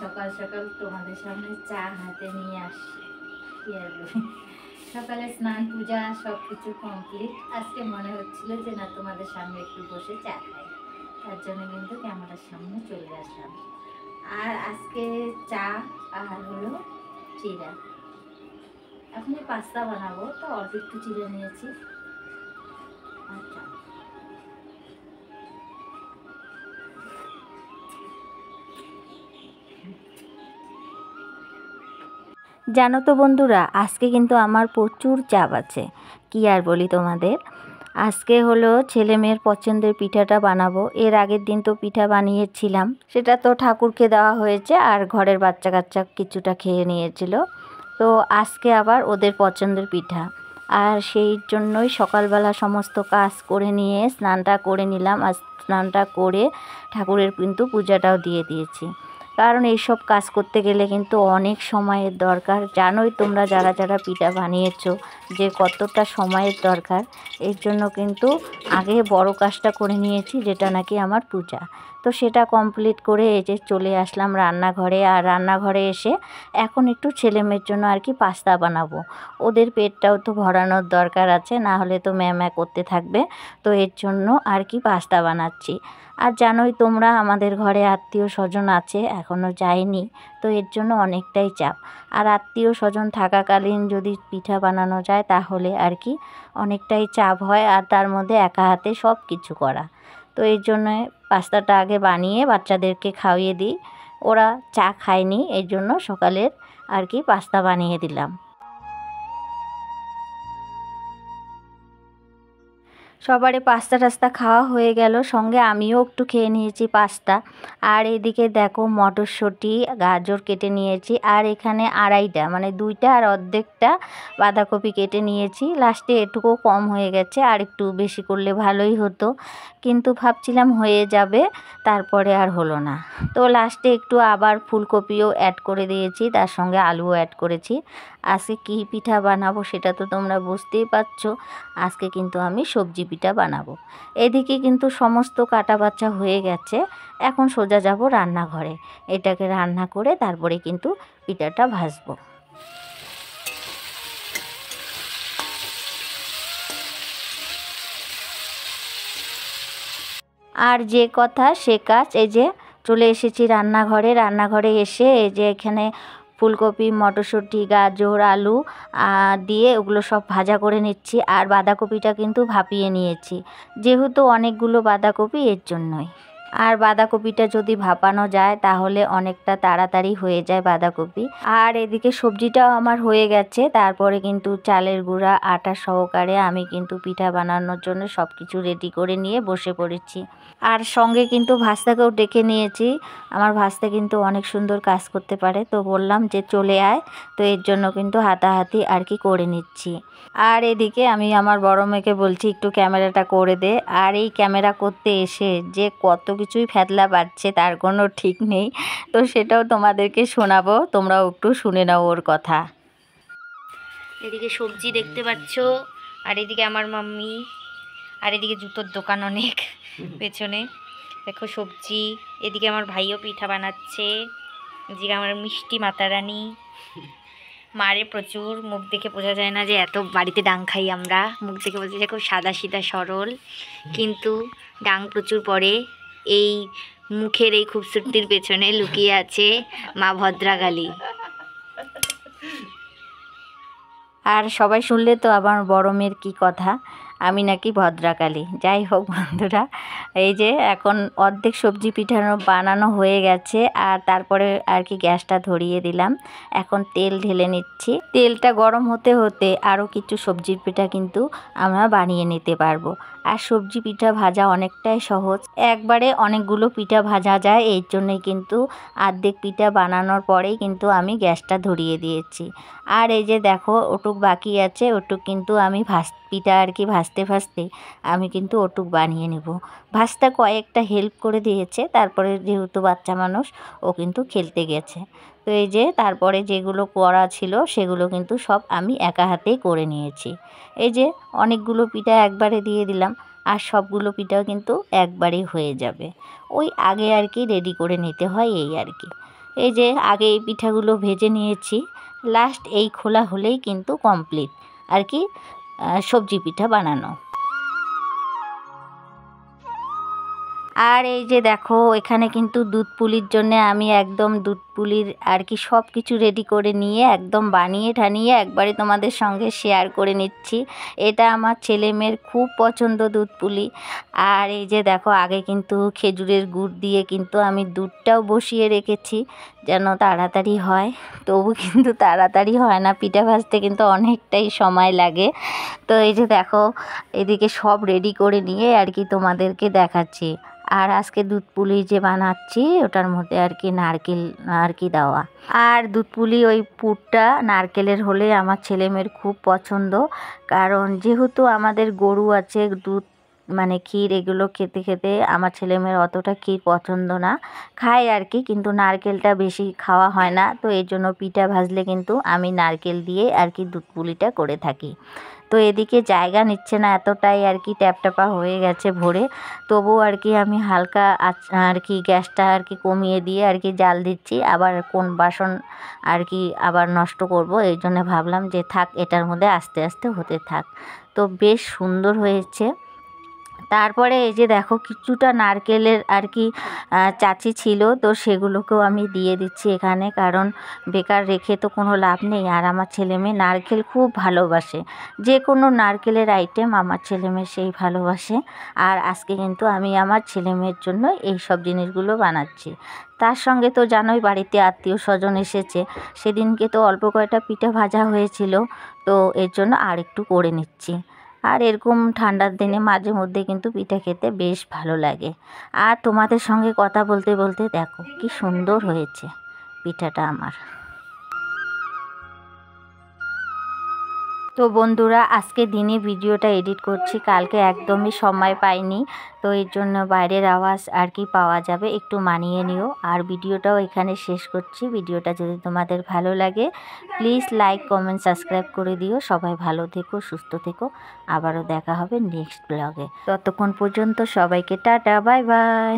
সকাল সকাল তোমাদের সামনে চা হাতে নিয়ে আসছি। কি আর বলি, সকালে স্নান পূজা সব কিছু কমপ্লিট। আজকে মনে হচ্ছিল যে না, তোমাদের সামনে একটু বসে চা খাই, তার জন্য কিন্তু ক্যামেরার সামনে চলে আসলাম। আর আজকে চা আর হলো চিড়া। এখন পাস্তা বানাবো, তো অল্প একটু চিড়া নিয়েছি। আচ্ছা, জানো তো বন্ধুরা, আজকে কিন্তু আমার প্রচুর চাপ আছে। কি আর বলি তোমাদের, আজকে হলো ছেলে মেয়ের পছন্দের পিঠাটা বানাবো। এর আগের দিন তো পিঠা বানিয়েছিলাম, সেটা তো ঠাকুরকে দেওয়া হয়েছে, আর ঘরের বাচ্চা কাচ্চা কিছুটা খেয়ে নিয়েছিল। তো আজকে আবার ওদের পছন্দের পিঠা, আর সেই জন্যই সকালবেলা সমস্ত কাজ করে নিয়ে স্নানটা করে নিলাম। আর স্নানটা করে ঠাকুরের কিন্তু পূজাটাও দিয়ে দিয়েছি, কারণ এইসব কাজ করতে গেলে কিন্তু অনেক সময়ের দরকার। জানোই তোমরা যারা যারা পিঠা বানিয়েছো যে কতটা সময়ের দরকার। এর জন্য কিন্তু আগে বড় কাজটা করে নিয়েছি, যেটা নাকি আমার পূজা। তো সেটা কমপ্লিট করে এই যে চলে আসলাম রান্নাঘরে। আর রান্নাঘরে এসে এখন একটু ছেলে মেয়ের জন্য আর কি পাস্তা বানাবো। ওদের পেটটাও তো ভরানোর দরকার আছে, না হলে তো ম্যামা করতে থাকবে। তো এর জন্য আর কি পাস্তা বানাচ্ছি। আর জানোই তোমরা, আমাদের ঘরে আত্মীয় স্বজন আছে, এখনও যায়নি, তো এর জন্য অনেকটাই চাপ। আর আত্মীয় স্বজন থাকাকালীন যদি পিঠা বানানো যায় তাহলে আর কি অনেকটাই চাপ হয়, আর তার মধ্যে একা হাতে সব কিছু করা। তো এই জন্য পাস্তাটা আগে বানিয়ে বাচ্চাদেরকে খাইয়ে দিই। ওরা চা খায়নি, এই জন্য সকালের আর কি পাস্তা বানিয়ে দিলাম। সবারই পাস্তা টাস্তা খাওয়া হয়ে গেল, সঙ্গে আমিও একটু খেয়ে নিয়েছি পাস্তা। আর এদিকে দেখো মটরশুঁটি গাজর কেটে নিয়েছি, আর এখানে আড়াইটা মানে দুইটা আর অর্ধেকটা বাঁধাকপি কেটে নিয়েছি। লাস্টে এটুকু কম হয়ে গেছে, আর একটু বেশি করলে ভালোই হতো, কিন্তু ভাবছিলাম হয়ে যাবে, তারপরে আর হলো না। তো লাস্টে একটু আবার ফুলকপিও অ্যাড করে দিয়েছি, তার সঙ্গে আলুও অ্যাড করেছি। আজকে কী পিঠা বানাবো সেটা তো তোমরা বুঝতেই পারছো। আজকে কিন্তু আমি সবজি পিঠা বানাবো। এদিকে কিন্তু সমস্ত কাটা বাচ্চা হয়ে গেছে, এখন সোজা যাব রান্নাঘরে। এটাকে রান্না করে তারপরে কিন্তু পিঠাটা ভাজবো। আর যে কথা সে কাজ, এই যে চলে এসেছি রান্নাঘরে। রান্নাঘরে এসে এই যে এখানে ফুলকপি মটরশুঁটি গাজর আলু দিয়ে ওগুলো সব ভাজা করে নিচ্ছি। আর বাঁধাকপিটা কিন্তু ভাপিয়ে নিয়েছি, যেহেতু অনেকগুলো বাঁধাকপি, এর জন্যই। আর বাঁধাকপিটা যদি ভাপানো যায় তাহলে অনেকটা তাড়াতাড়ি হয়ে যায় বাঁধাকপি। আর এদিকে সবজিটাও আমার হয়ে গেছে, তারপরে কিন্তু চালের গুঁড়া আটা সহকারে আমি কিন্তু পিঠা বানানোর জন্য সব কিছু রেডি করে নিয়ে বসে পড়েছি। আর সঙ্গে কিন্তু ভাস্তাকেও ডেকে নিয়েছি। আমার ভাস্তা কিন্তু অনেক সুন্দর কাজ করতে পারে, তো বললাম যে চলে আয়। তো এর জন্য কিন্তু হাতাহাতি আর কি করে নিচ্ছি। আর এদিকে আমি আমার বড় মেয়েকে বলছি একটু ক্যামেরাটা করে দে। আর এই ক্যামেরা করতে এসে যে কত কিছুই ফ্যাতলা বাড়ছে তার কোনো ঠিক নেই, তো সেটাও তোমাদেরকে শোনাবো, তোমরাও একটু শুনে নাও ওর কথা। এদিকে সবজি দেখতে পাচ্ছ, আর এদিকে আমার মাম্মি, আর এদিকে জুতোর দোকান অনেক পেছনে দেখো সবজি। এদিকে আমার ভাইও পিঠা বানাচ্ছে, এদিকে আমার মিষ্টি মাতারানী। মারে প্রচুর, মুখ দেখে বোঝা যায় না যে এত বাড়িতে ডাং খাই আমরা। মুখ দেখে বোঝা যায় খুব সাদা সিধা সরল, কিন্তু ডাং প্রচুর পড়ে। এই মুখের এই খুবসুরতির পেছনে লুকিয়ে আছে মা ভদ্রাকালী। আর সবাই শুনলে তো আবার বড় মেয়ের কী কথা, আমি নাকি ভদ্রাকালী। যাই হোক বন্ধুরা, এই যে এখন অর্ধেক সবজি পিঠানো বানানো হয়ে গেছে, আর তারপরে আর কি গ্যাসটা ধরিয়ে দিলাম। এখন তেল ঢেলে নিচ্ছি। তেলটা গরম হতে হতে আরও কিছু সবজির পিঠা কিন্তু আমরা বানিয়ে নিতে পারবো। আর সবজি পিঠা ভাজা অনেকটাই সহজ, একবারে অনেকগুলো পিঠা ভাজা যায়। এই জন্যই কিন্তু অর্ধেক পিঠা বানানোর পরেই কিন্তু আমি গ্যাসটা ধরিয়ে দিয়েছি। আর এই যে দেখো ওটুক বাকি আছে, ওটুক কিন্তু আমি পিঠা আর কি ভাজতে ভাজতে আমি কিন্তু ওটুক বানিয়ে নেব। ভাজতে কয়েকটা হেল্প করে দিয়েছে, তারপরে যেহেতু বাচ্চা মানুষ ও কিন্তু খেলতে গেছে। তো এই যে তারপরে যেগুলো করা ছিল সেগুলো কিন্তু সব আমি একা হাতেই করে নিয়েছি। এই যে অনেকগুলো পিঠা একবারে দিয়ে দিলাম, আর সবগুলো পিঠাও কিন্তু একবারেই হয়ে যাবে। ওই আগে আর কি রেডি করে নিতে হয়, এই আর কি। এই যে আগে এই পিঠাগুলো ভেজে নিয়েছি, লাস্ট এই খোলা হলেই কিন্তু কমপ্লিট আর কি সবজি পিঠা বানানো। আর এই যে দেখো এখানে কিন্তু দুধ পুলির জন্যে আমি একদম দুধ পুলির আর কি সব কিছু রেডি করে নিয়ে একদম বানিয়ে ঠানিয়ে একবারে তোমাদের সঙ্গে শেয়ার করে নিচ্ছি। এটা আমার ছেলে মেয়ের খুব পছন্দ দুধ পুলি। আর এই যে দেখো আগে কিন্তু খেজুরের গুড় দিয়ে কিন্তু আমি দুধটাও বসিয়ে রেখেছি যেন তাড়াতাড়ি হয়, তবু কিন্তু তাড়াতাড়ি হয় না, পিঠা ভাজতে কিন্তু অনেকটাই সময় লাগে। তো এই যে দেখো এদিকে সব রেডি করে নিয়ে আর কি তোমাদেরকে দেখাচ্ছি। আর আজকে দুধ পুলি যে বানাচ্ছি ওটার মধ্যে আর কি নারকেল আর কি দেওয়া, আর দুধ পুলি ওই পুরটা নারকেলের হলে আমার ছেলেমেয়ের খুব পছন্দ। কারণ যেহেতু আমাদের গরু আছে, দুধ মানে ক্ষীর এগুলো খেতে খেতে আমার ছেলেমেয়ের অতটা ক্ষীর পছন্দ না, খায় আর কি, কিন্তু নারকেলটা বেশি খাওয়া হয় না। তো এই জন্য পিঠা ভাজলে কিন্তু আমি নারকেল দিয়ে আর কি দুধ পুলিটা করে থাকি। তো এদিকে জায়গা নিচ্ছে না, এতটাই আর কি ট্যাপটাপা হয়ে গেছে ভরে, তবু আর কি আমি হালকা আর কি গ্যাসটা আর কি কমিয়ে দিয়ে আর কি জাল দিচ্ছি। আবার কোন বাসন আর কি আবার নষ্ট করব, এই জন্য ভাবলাম যে থাক এটার মধ্যে আস্তে আস্তে হতে থাক। তো বেশ সুন্দর হয়েছে। তারপরে এই যে দেখো কিছুটা নারকেলের আর কি চাচি ছিল, তো সেগুলোকেও আমি দিয়ে দিচ্ছি এখানে, কারণ বেকার রেখে তো কোনো লাভ নেই। আর আমার ছেলেমেয়ে নারকেল খুব ভালোবাসে, যে কোনো নারকেলের আইটেম আমার ছেলেমেয়ে সেই ভালোবাসে। আর আজকে কিন্তু আমি আমার ছেলেমেয়ের জন্য এই সব জিনিসগুলো বানাচ্ছি। তার সঙ্গে তো জানোই বাড়িতে আত্মীয় স্বজন এসেছে, সেদিনকে তো অল্প কয়টা পিঠা ভাজা হয়েছিল, তো এর জন্য আর একটু করে নিচ্ছি। আর এরকম ঠান্ডার দিনে মাঝে মধ্যে কিন্তু পিঠা খেতে বেশ ভালো লাগে। আর তোমাদের সঙ্গে কথা বলতে বলতে দেখো কি সুন্দর হয়েছে পিঠাটা আমার। তো বন্ধুরা আজকে দিনে ভিডিওটা এডিট করছি, কালকে একদমই সময় পাইনি, তো এর জন্য বাইরের আওয়াজ আর কি পাওয়া যাবে, একটু মানিয়ে নিও। আর ভিডিওটাও এখানে শেষ করছি। ভিডিওটা যদি তোমাদের ভালো লাগে প্লিজ লাইক কমেন্ট সাবস্ক্রাইব করে দিও। সবাই ভালো থেকো, সুস্থ থেকো, আবারও দেখা হবে নেক্সট ব্লগে। ততক্ষণ পর্যন্ত সবাইকে টাটা, বাই বাই।